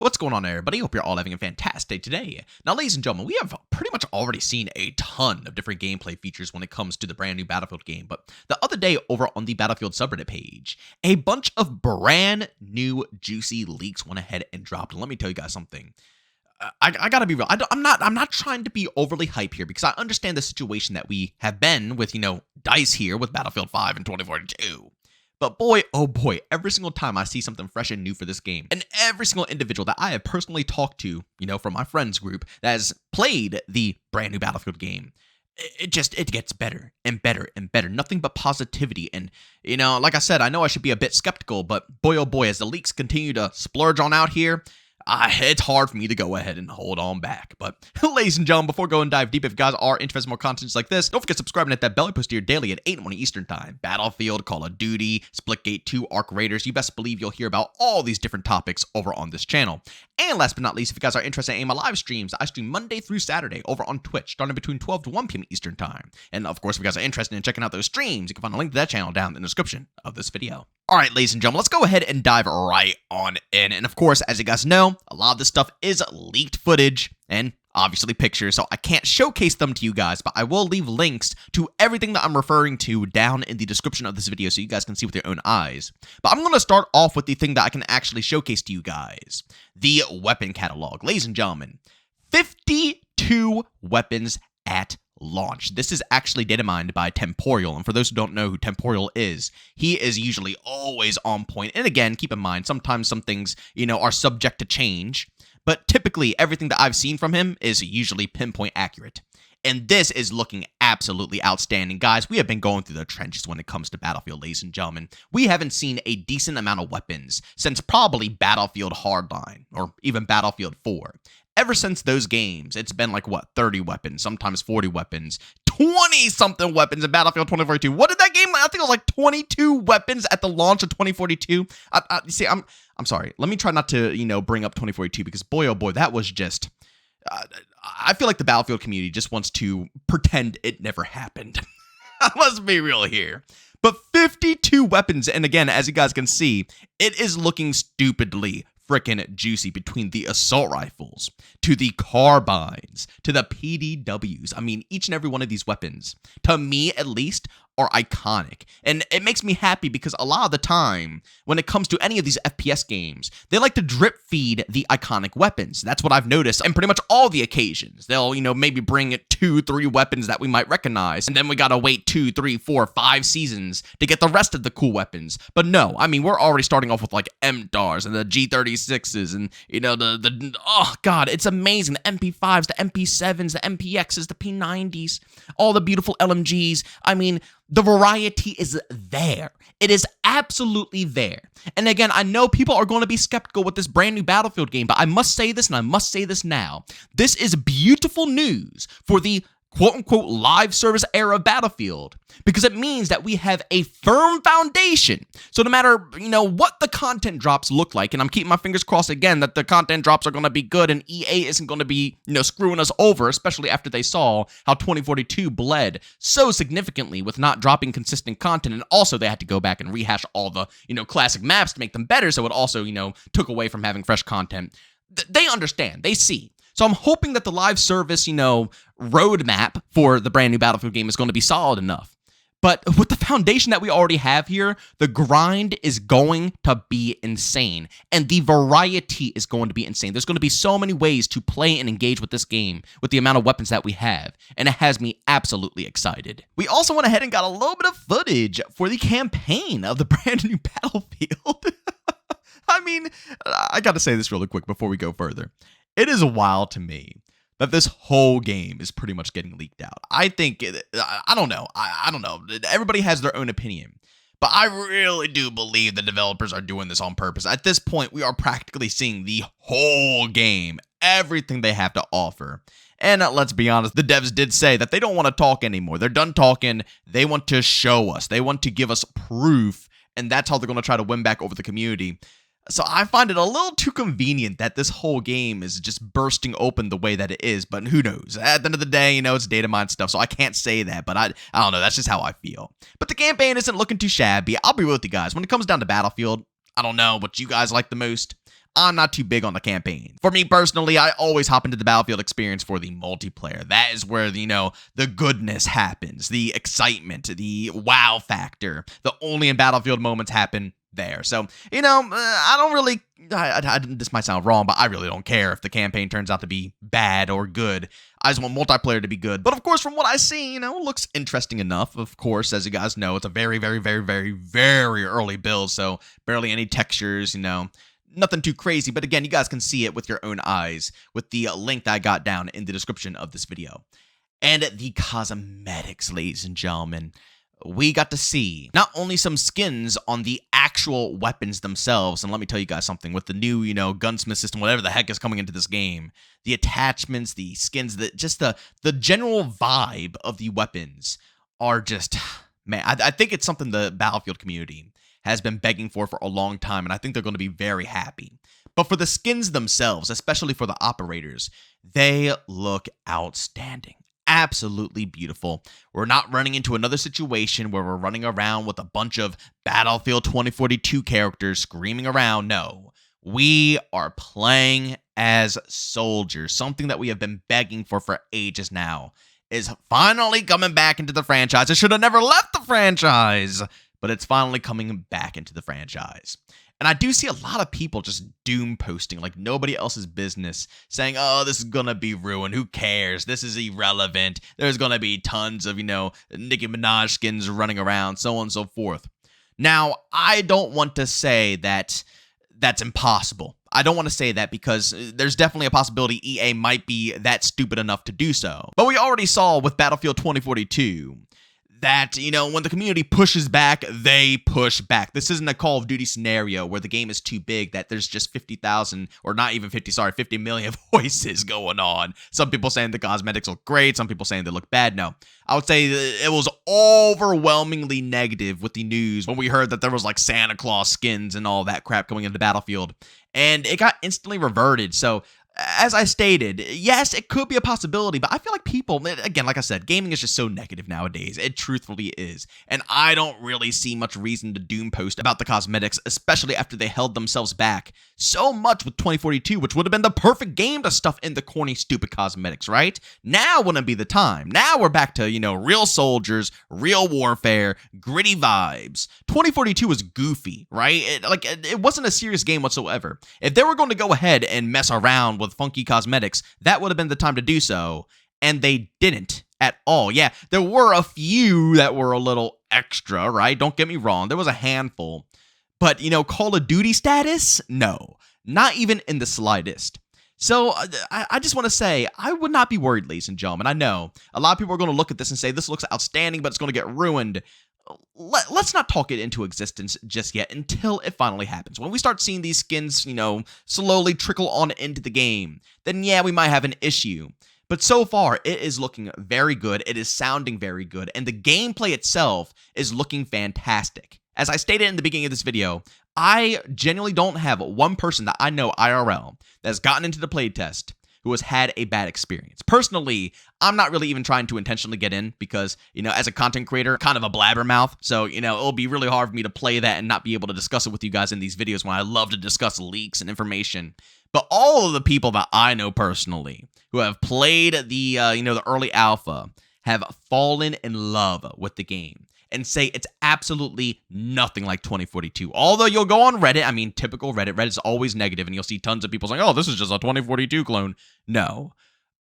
What's going on, everybody? Hope you're all having a fantastic day today. Now, ladies and gentlemen, we have pretty much already seen a ton of different gameplay features when it comes to the brand new Battlefield game, but the other day over on the Battlefield subreddit page, a bunch of brand new juicy leaks went ahead and dropped. And let me tell you guys something. I gotta be real. I'm not trying to be overly hype here because I understand the situation that we have been with, DICE here with Battlefield 5 in 2042. But boy, oh boy, every single time I see something fresh and new for this game, and every single individual that I have personally talked to, from my friends group that has played the brand new Battlefield game, it gets better and better and better. Nothing but positivity. And, like I said, I know I should be a bit skeptical, but boy, oh boy, as the leaks continue to splurge on out here, it's hard for me to go ahead and hold on back. But ladies and gentlemen, before going dive deep, if you guys are interested in more content like this, don't forget to subscribe and hit that bell. I post here daily at 8 in the morning Eastern Time. Battlefield, Call of Duty, Splitgate 2, Arc Raiders. You best believe you'll hear about all these different topics over on this channel. And last but not least, if you guys are interested in my live streams, I stream Monday through Saturday over on Twitch, starting between 12 to 1 p.m. Eastern Time. And of course, if you guys are interested in checking out those streams, you can find a link to that channel down in the description of this video. All right, ladies and gentlemen, let's go ahead and dive right on in. And of course, as you guys know, a lot of this stuff is leaked footage and obviously pictures, so I can't showcase them to you guys, but I will leave links to everything that I'm referring to down in the description of this video so you guys can see with your own eyes. But I'm going to start off with the thing that I can actually showcase to you guys. The weapon catalog. Ladies and gentlemen, 52 weapons at launch. This is actually data mined by Temporal, and for those who don't know who Temporal is, he is usually always on point. And again, keep in mind, sometimes some things, are subject to change, but typically everything that I've seen from him is usually pinpoint accurate. And this is looking absolutely outstanding. Guys, we have been going through the trenches when it comes to Battlefield, ladies and gentlemen. We haven't seen a decent amount of weapons since probably Battlefield Hardline, or even Battlefield 4. Ever since those games, it's been like, 30 weapons, sometimes 40 weapons, 20-something weapons in Battlefield 2042. What did that game? I think it was like 22 weapons at the launch of 2042. See, I'm sorry. Let me try not to, bring up 2042 because boy, oh boy, that was just... I feel like the Battlefield community just wants to pretend it never happened. Let's be real here. But 52 weapons, and again, as you guys can see, it is looking stupidly frickin' juicy between the assault rifles, to the carbines, to the PDWs. I mean, each and every one of these weapons, to me at least, are iconic. And it makes me happy because a lot of the time, when it comes to any of these FPS games, they like to drip feed the iconic weapons. That's what I've noticed on pretty much all the occasions. They'll, maybe bring 2-3 weapons that we might recognize, and then we gotta wait 2, 3, 4, 5 seasons to get the rest of the cool weapons. But no, I mean, we're already starting off with like MDARs and the G36s and, oh god, it's amazing. The MP5s, the MP7s, the MPXs, the P90s, all the beautiful LMGs. I mean, the variety is there. It is absolutely there. And again, I know people are going to be skeptical with this brand new Battlefield game, but I must say this, and I must say this now. This is beautiful news for the quote-unquote live service era of Battlefield, because it means that we have a firm foundation. So no matter, what the content drops look like, and I'm keeping my fingers crossed again that the content drops are going to be good and EA isn't going to be, screwing us over, especially after they saw how 2042 bled so significantly with not dropping consistent content, and also they had to go back and rehash all the, classic maps to make them better, so it also, took away from having fresh content. They understand. They see. So I'm hoping that the live service, roadmap for the brand new Battlefield game is going to be solid enough. But with the foundation that we already have here, the grind is going to be insane. And the variety is going to be insane. There's going to be so many ways to play and engage with this game with the amount of weapons that we have. And it has me absolutely excited. We also went ahead and got a little bit of footage for the campaign of the brand new Battlefield. I mean, I got to say this really quick before we go further. It is wild to me that this whole game is pretty much getting leaked out. I think, I don't know. I don't know. Everybody has their own opinion. But I really do believe the developers are doing this on purpose. At this point, we are practically seeing the whole game, everything they have to offer. And let's be honest, the devs did say that they don't want to talk anymore. They're done talking. They want to show us. They want to give us proof. And that's how they're going to try to win back over the community. So I find it a little too convenient that this whole game is just bursting open the way that it is, but who knows? At the end of the day, it's data mine stuff, so I can't say that, but I don't know, that's just how I feel. But the campaign isn't looking too shabby. I'll be real with you guys. When it comes down to Battlefield, I don't know what you guys like the most. I'm not too big on the campaign. For me personally, I always hop into the Battlefield experience for the multiplayer. That is where, the goodness happens, the excitement, the wow factor. The only in Battlefield moments happen there. So, I don't really, this might sound wrong, but I really don't care if the campaign turns out to be bad or good. I just want multiplayer to be good. But of course, from what I see, it looks interesting enough. Of course, as you guys know, it's a very, very, very, very, very early build, so barely any textures, nothing too crazy. But again, you guys can see it with your own eyes with the link that I got down in the description of this video. And the cosmetics, ladies and gentlemen. We got to see not only some skins on the actual weapons themselves, and let me tell you guys something, with the new, gunsmith system, whatever the heck is coming into this game, the attachments, the skins, just the general vibe of the weapons are just, man, I think it's something the Battlefield community has been begging for a long time, and I think they're going to be very happy. But for the skins themselves, especially for the operators, they look outstanding. Absolutely beautiful. We're not running into another situation where we're running around with a bunch of Battlefield 2042 characters screaming around. No, we are playing as soldiers. Something that we have been begging for ages now is finally coming back into the franchise. It should have never left the franchise, but it's finally coming back into the franchise. And I do see a lot of people just doom posting like nobody else's business, saying, oh, this is going to be ruined. Who cares? This is irrelevant. There's going to be tons of, Nicki Minaj skins running around, so on and so forth. Now, I don't want to say that that's impossible. I don't want to say that because there's definitely a possibility EA might be that stupid enough to do so. But we already saw with Battlefield 2042 that, when the community pushes back, they push back. This isn't a Call of Duty scenario where the game is too big that there's just 50,000, or not even 50 million voices going on. Some people saying the cosmetics look great, some people saying they look bad. No, I would say it was overwhelmingly negative with the news when we heard that there was like Santa Claus skins and all that crap coming into Battlefield. And it got instantly reverted. So, as I stated, yes, it could be a possibility, but I feel like people, again, like I said, gaming is just so negative nowadays. It truthfully is. And I don't really see much reason to doom post about the cosmetics, especially after they held themselves back so much with 2042, which would have been the perfect game to stuff in the corny, stupid cosmetics, right? Now wouldn't be the time. Now we're back to, real soldiers, real warfare, gritty vibes. 2042 was goofy, right? It wasn't a serious game whatsoever. If they were going to go ahead and mess around with funky cosmetics, that would have been the time to do so, and they didn't at all. Yeah, there were a few that were a little extra, right? Don't get me wrong, there was a handful, but Call of Duty status? No, not even in the slightest. So I just want to say, I would not be worried, ladies and gentlemen. I know a lot of people are going to look at this and say, this looks outstanding, but it's going to get ruined. Let's not talk it into existence just yet until it finally happens. When we start seeing these skins, slowly trickle on into the game, then yeah, we might have an issue. But so far, it is looking very good. It is sounding very good. And the gameplay itself is looking fantastic. As I stated in the beginning of this video, I genuinely don't have one person that I know IRL that has gotten into the playtest who has had a bad experience. Personally, I'm not really even trying to intentionally get in because, as a content creator, kind of a blabbermouth. So, it'll be really hard for me to play that and not be able to discuss it with you guys in these videos when I love to discuss leaks and information. But all of the people that I know personally who have played the, the early alpha have fallen in love with the game and say it's absolutely nothing like 2042. Although you'll go on Reddit, typical Reddit. Reddit is always negative, and you'll see tons of people saying, oh, this is just a 2042 clone. No.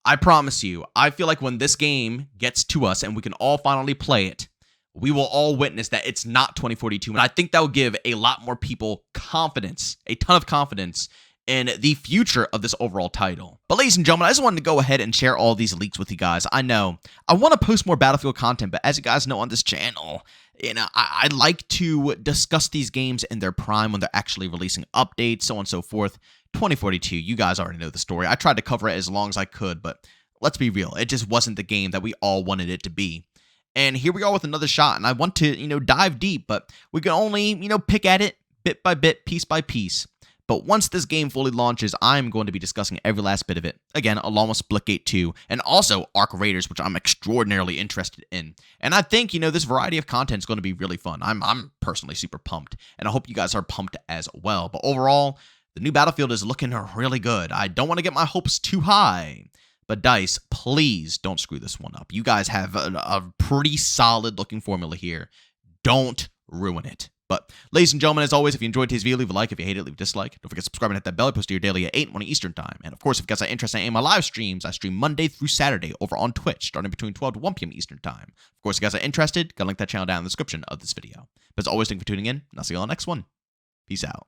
I promise you, I feel like when this game gets to us and we can all finally play it, we will all witness that it's not 2042. And I think that will give a lot more people confidence, a ton of confidence, in the future of this overall title. But ladies and gentlemen, I just wanted to go ahead and share all these leaks with you guys. I know I want to post more Battlefield content, but as you guys know on this channel, I like to discuss these games in their prime when they're actually releasing updates, so on and so forth. 2042, you guys already know the story. I tried to cover it as long as I could, but let's be real, it just wasn't the game that we all wanted it to be. And here we are with another shot, and I want to, dive deep, but we can only, pick at it bit by bit, piece by piece. But once this game fully launches, I'm going to be discussing every last bit of it. Again, along with Splitgate 2, and also Arc Raiders, which I'm extraordinarily interested in. And I think, this variety of content is going to be really fun. I'm personally super pumped, and I hope you guys are pumped as well. But overall, The new Battlefield is looking really good. I don't want to get my hopes too high, but DICE, please don't screw this one up. You guys have a pretty solid looking formula here. Don't ruin it. But, ladies and gentlemen, as always, if you enjoyed today's video, leave a like. If you hate it, leave a dislike. Don't forget to subscribe and hit that bell. I post here daily at 8 morning Eastern Time. And, of course, if you guys are interested in my live streams, I stream Monday through Saturday over on Twitch, starting between 12 to 1 p.m. Eastern Time. Of course, if you guys are interested, go link that channel down in the description of this video. But, as always, thank you for tuning in, and I'll see you on the next one. Peace out.